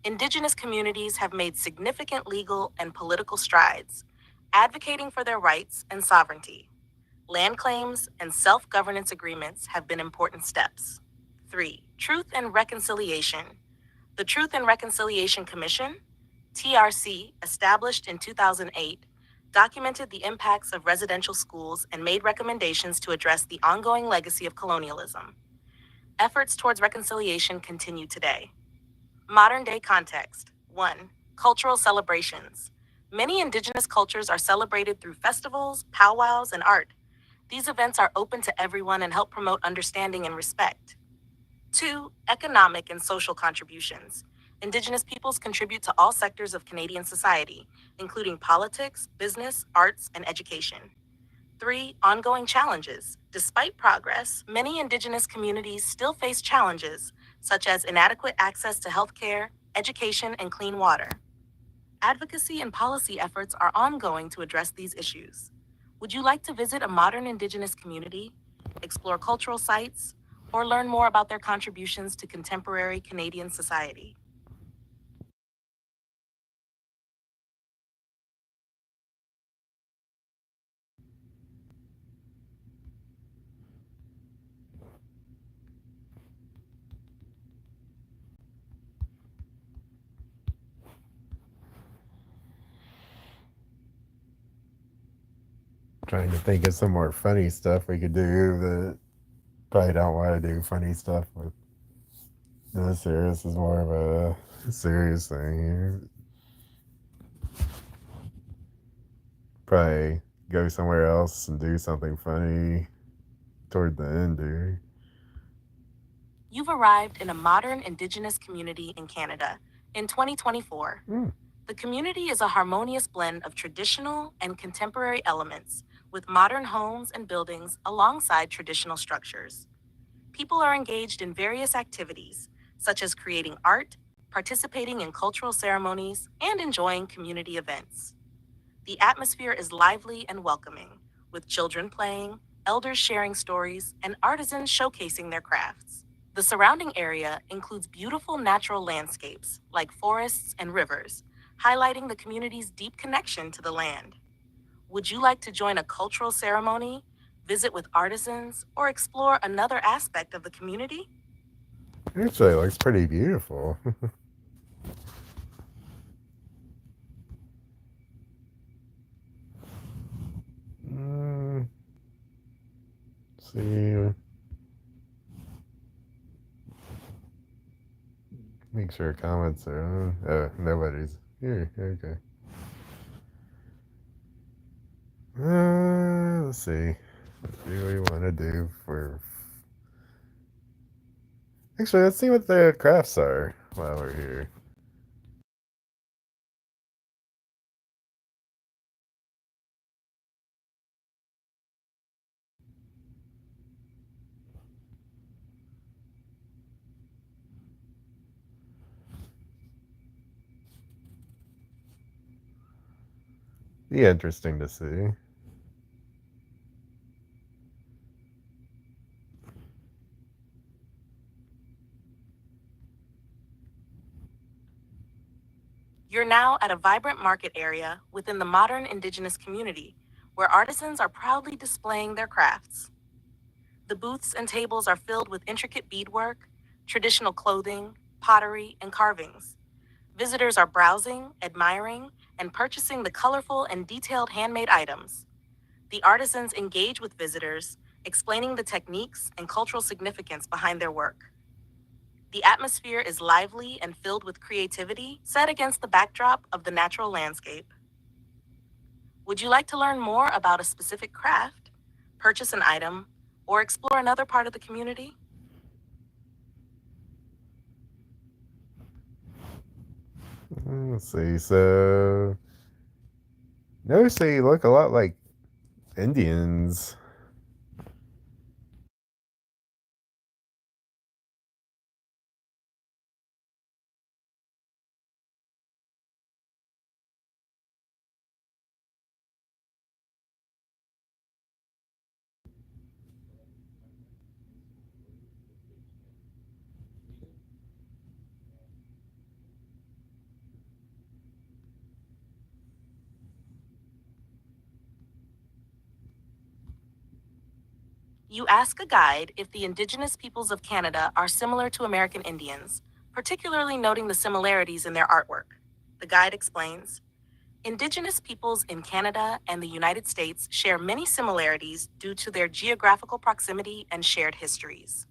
Indigenous communities have made significant legal and political strides, advocating for their rights and sovereignty. Land claims and self-governance agreements have been important steps. 3. Truth and reconciliation. The Truth and Reconciliation Commission, TRC, established in 2008, documented the impacts of residential schools and made recommendations to address the ongoing legacy of colonialism. Efforts towards reconciliation continue today. Modern day context. 1. Cultural celebrations. Many indigenous cultures are celebrated through festivals, powwows, and art. These events are open to everyone and help promote understanding and respect. 2. Economic and social contributions. Indigenous peoples contribute to all sectors of Canadian society, including politics, business, arts, and education. 3. Ongoing challenges. Despite progress, many Indigenous communities still face challenges, such as inadequate access to healthcare, education, and clean water. Advocacy and policy efforts are ongoing to address these issues. Would you like to visit a modern Indigenous community, explore cultural sites, or learn more about their contributions to contemporary Canadian society? Trying to think of some more funny stuff we could do, but probably don't want to do funny stuff with this here. This is more of a serious thing here. Probably go somewhere else and do something funny toward the end here. You've arrived in a modern Indigenous community in Canada in 2024. Hmm. The community is a harmonious blend of traditional and contemporary elements, with modern homes and buildings alongside traditional structures. People are engaged in various activities, such as creating art, participating in cultural ceremonies, and enjoying community events. The atmosphere is lively and welcoming, with children playing, elders sharing stories, and artisans showcasing their crafts. The surrounding area includes beautiful natural landscapes, like forests and rivers, highlighting the community's deep connection to the land. Would you like to join a cultural ceremony, visit with artisans, or explore another aspect of the community? Actually, it looks pretty beautiful. Mm, see, make sure comments are on. Nobody's here. Okay. Let's see. What do we want to do for? Actually, let's see what the crafts are while we're here. Be interesting to see. You're now at a vibrant market area within the modern Indigenous community, where artisans are proudly displaying their crafts. The booths and tables are filled with intricate beadwork, traditional clothing, pottery, and carvings. Visitors are browsing, admiring, and purchasing the colorful and detailed handmade items. The artisans engage with visitors, explaining the techniques and cultural significance behind their work. The atmosphere is lively and filled with creativity set against the backdrop of the natural landscape. Would you like to learn more about a specific craft, purchase an item, or explore another part of the community? Let's see. So, notice they look a lot like Indians. You ask a guide if the Indigenous peoples of Canada are similar to American Indians, particularly noting the similarities in their artwork. The guide explains, Indigenous peoples in Canada and the United States share many similarities due to their geographical proximity and shared histories.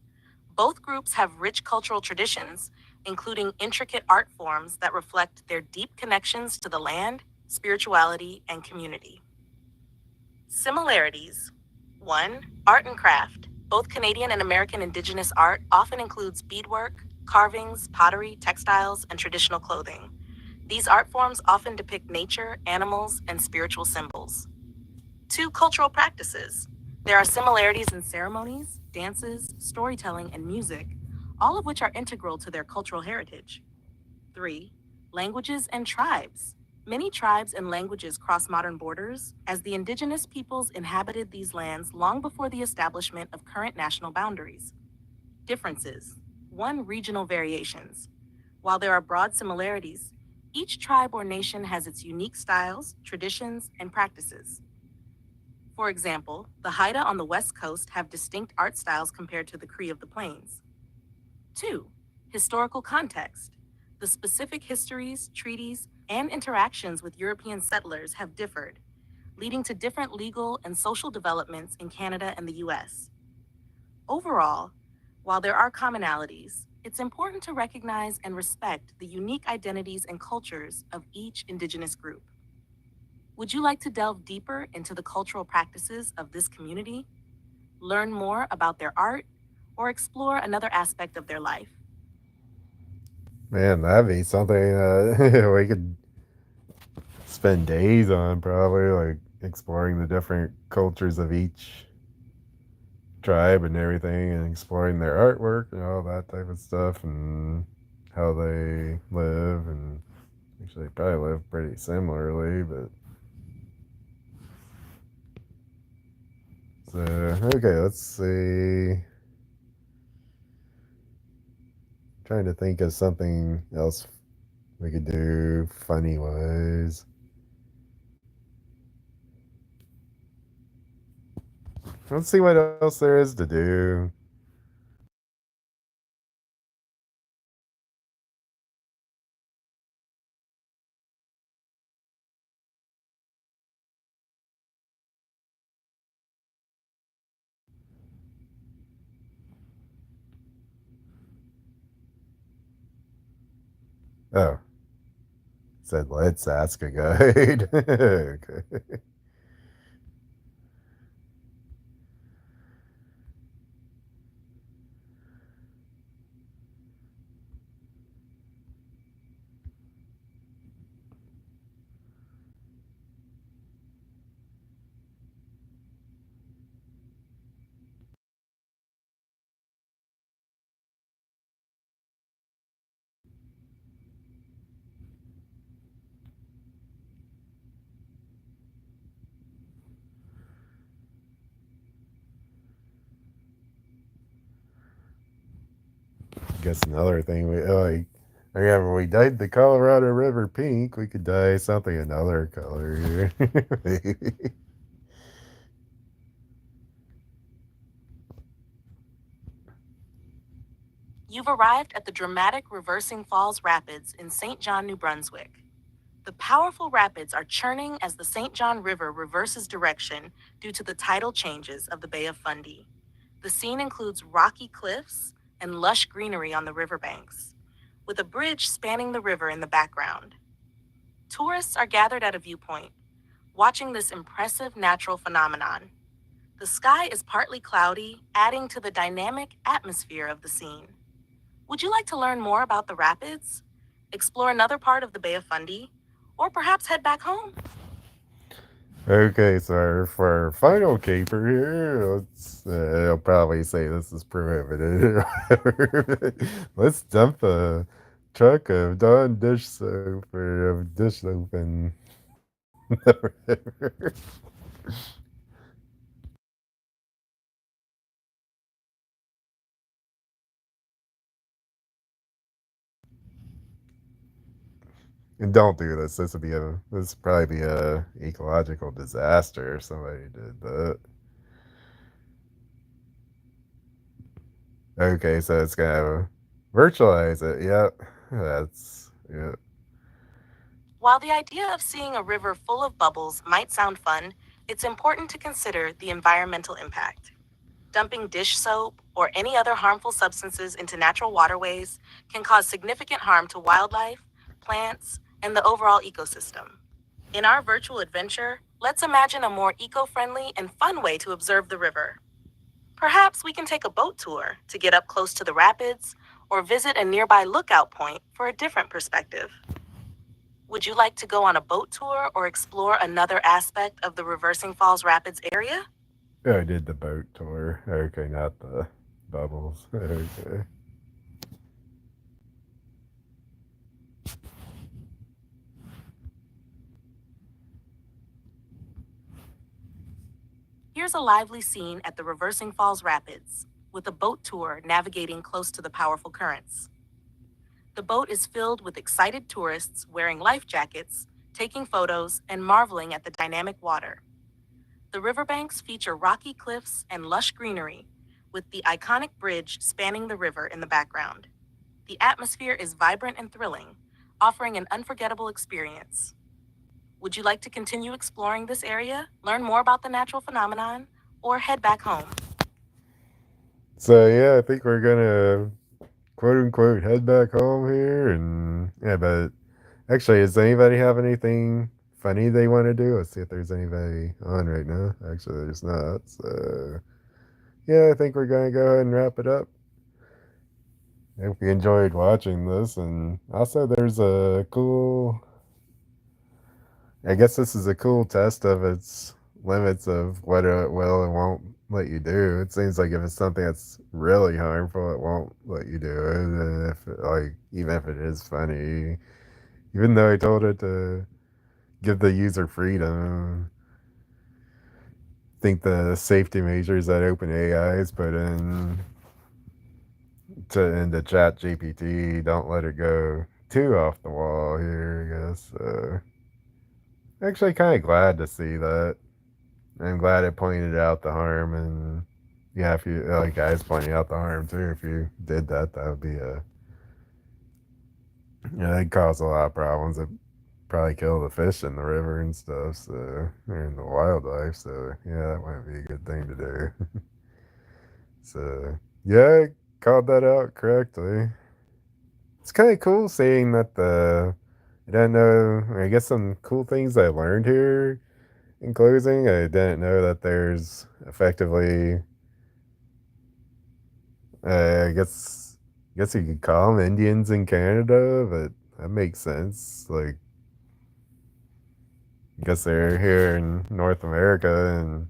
Both groups have rich cultural traditions, including intricate art forms that reflect their deep connections to the land spirituality, and community. Similarities: 1. Art and craft. Both Canadian and American Indigenous art often includes beadwork, carvings, pottery, textiles, and traditional clothing. These art forms often depict nature, animals, and spiritual symbols. 2. Cultural practices. There are similarities in ceremonies, dances, storytelling, and music, all of which are integral to their cultural heritage. 3. Languages and tribes. Many tribes and languages cross modern borders, as the indigenous peoples inhabited these lands long before the establishment of current national boundaries. Differences: 1. Regional variations. While there are broad similarities, each tribe or nation has its unique styles, traditions, and practices. For example, the Haida on the West Coast have distinct art styles compared to the Cree of the Plains. 2. Historical context. The specific histories, treaties, and interactions with European settlers have differed, leading to different legal and social developments in Canada and the US. Overall, while there are commonalities, it's important to recognize and respect the unique identities and cultures of each Indigenous group. Would you like to delve deeper into the cultural practices of this community, learn more about their art, or explore another aspect of their life? Man, that'd be something we could spend days on, probably, like exploring the different cultures of each tribe and everything, and exploring their artwork and all that type of stuff, and how they live. And actually, they probably live pretty similarly, but so okay, let's see. Trying to think of something else we could do funny wise. Let's see what else there is to do. Oh, said let's ask a guide. Okay. Guess another thing we like. Yeah, when we dyed the Colorado River pink, we could dye something another color here. Maybe. You've arrived at the dramatic Reversing Falls Rapids in St. John, New Brunswick. The powerful rapids are churning as the St. John River reverses direction due to the tidal changes of the Bay of Fundy. The scene includes rocky cliffs and lush greenery on the riverbanks, with a bridge spanning the river in the background. Tourists are gathered at a viewpoint, watching this impressive natural phenomenon. The sky is partly cloudy, adding to the dynamic atmosphere of the scene. Would you like to learn more about the rapids, explore another part of the Bay of Fundy, or perhaps head back home? Okay, so for our final caper here, I'll probably say this is prohibited. Let's dump a truck of Dawn dish soap or of dish soap in the river. And don't do this. This would probably be a ecological disaster if somebody did that. Okay, so it's gonna virtualize it. Yep, that's yeah. While the idea of seeing a river full of bubbles might sound fun, it's important to consider the environmental impact. Dumping dish soap or any other harmful substances into natural waterways can cause significant harm to wildlife, plants, and the overall ecosystem. In our virtual adventure, let's imagine a more eco-friendly and fun way to observe the river. Perhaps we can take a boat tour to get up close to the rapids or visit a nearby lookout point for a different perspective. Would you like to go on a boat tour or explore another aspect of the Reversing Falls Rapids area? I did the boat tour. Okay, not the bubbles. Okay. Here's a lively scene at the Reversing Falls Rapids, with a boat tour navigating close to the powerful currents. The boat is filled with excited tourists wearing life jackets, taking photos, and marveling at the dynamic water. The riverbanks feature rocky cliffs and lush greenery, with the iconic bridge spanning the river in the background. The atmosphere is vibrant and thrilling, offering an unforgettable experience. Would you like to continue exploring this area, learn more about the natural phenomenon, or head back home? So yeah, I think we're gonna quote unquote head back home here, and yeah, but actually, does anybody have anything funny they want to do? Let's see if there's anybody on right now. Actually, there's not. So yeah, I think we're gonna go ahead and wrap it up. I hope you enjoyed watching this, and also there's a cool. I guess this is a cool test of its limits of what it will and won't let you do. It seems like if it's something that's really harmful, it won't let you do it. And if like even if it is funny, even though I told it to give the user freedom, I think the safety measures that OpenAI has put in into Chat GPT don't let it go too off the wall here. I guess. Actually, kind of glad to see that. I'm glad it pointed out the harm, and yeah, if you like guys pointing out the harm too, if you did that, that would be it'd cause a lot of problems. It probably kill the fish in the river and stuff, so and the wildlife. So yeah, that might be a good thing to do. So yeah, I called that out correctly. It's kind of cool seeing that I don't know. I guess some cool things I learned here in closing. I didn't know that there's effectively I guess you could call them Indians in Canada, but that makes sense. Like, I guess they're here in North America, and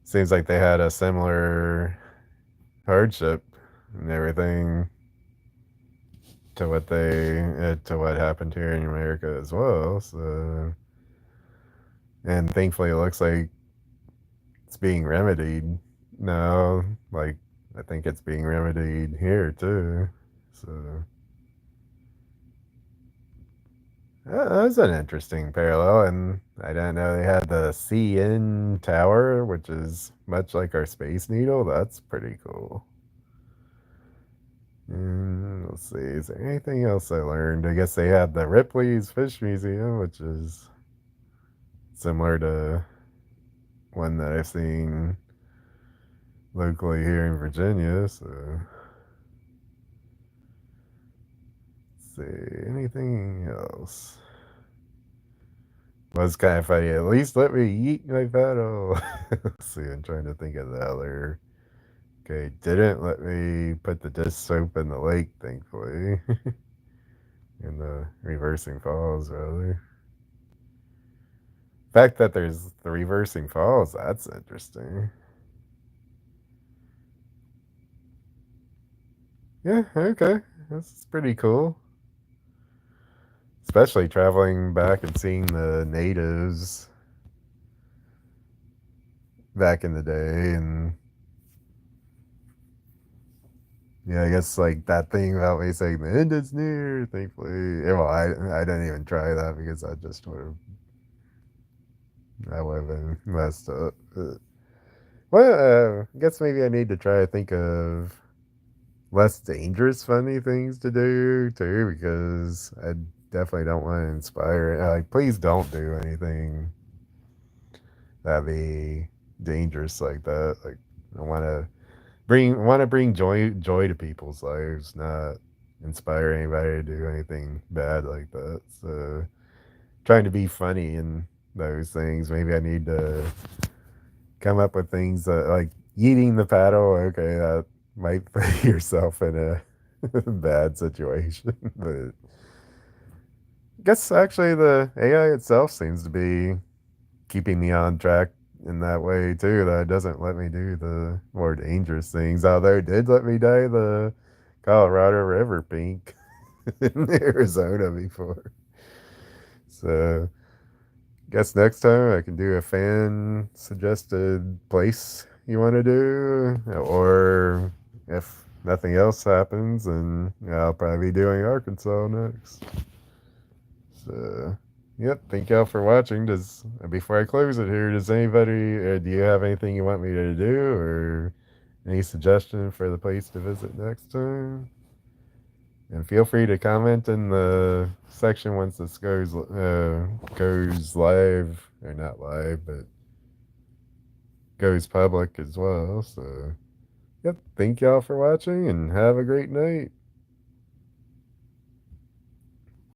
seems like they had a similar hardship and everything to what happened here in America as well. So, and thankfully, it looks like it's being remedied now. Like, I think it's being remedied here too. So. That's an interesting parallel, and I didn't know they had the CN tower, which is much like our Space Needle. That's pretty cool. Let's see, is there anything else I learned? I guess they had the Ripley's Fish Museum, which is similar to one that I've seen locally here in Virginia. So, let's see, anything else? Was kind of funny. At least let me eat my paddle. Let's see, I'm trying to think of the other. Okay, didn't let me put the dish soap in the lake, thankfully. In the reversing falls, rather. The fact that there's the reversing falls, that's interesting. Yeah, okay. That's pretty cool. Especially traveling back and seeing the natives back in the day, and yeah, I guess like that thing about me saying the end is near. Thankfully, well, I didn't even try that because I would have been messed up. Well, I guess maybe I need to try to think of less dangerous, funny things to do too, because I definitely don't want to inspire. Like, please don't do anything that be dangerous like that. Like, I want to bring joy to people's lives, not inspire anybody to do anything bad like that. So trying to be funny in those things. Maybe I need to come up with things that, like eating the paddle. Okay, that might put yourself in a bad situation, but I guess actually the AI itself seems to be keeping me on track in that way too. That it doesn't let me do the more dangerous things. Although it did let me dye the Colorado River pink in Arizona before. So guess next time I can do a fan suggested place you want to do, or if nothing else happens, then I'll probably be doing Arkansas next. So, yep. Thank y'all for watching. Before I close it here, does anybody do you have anything you want me to do, or any suggestion for the place to visit next time? And feel free to comment in the section once this goes live, or not live, but goes public as well. So, yep. Thank y'all for watching, and have a great night.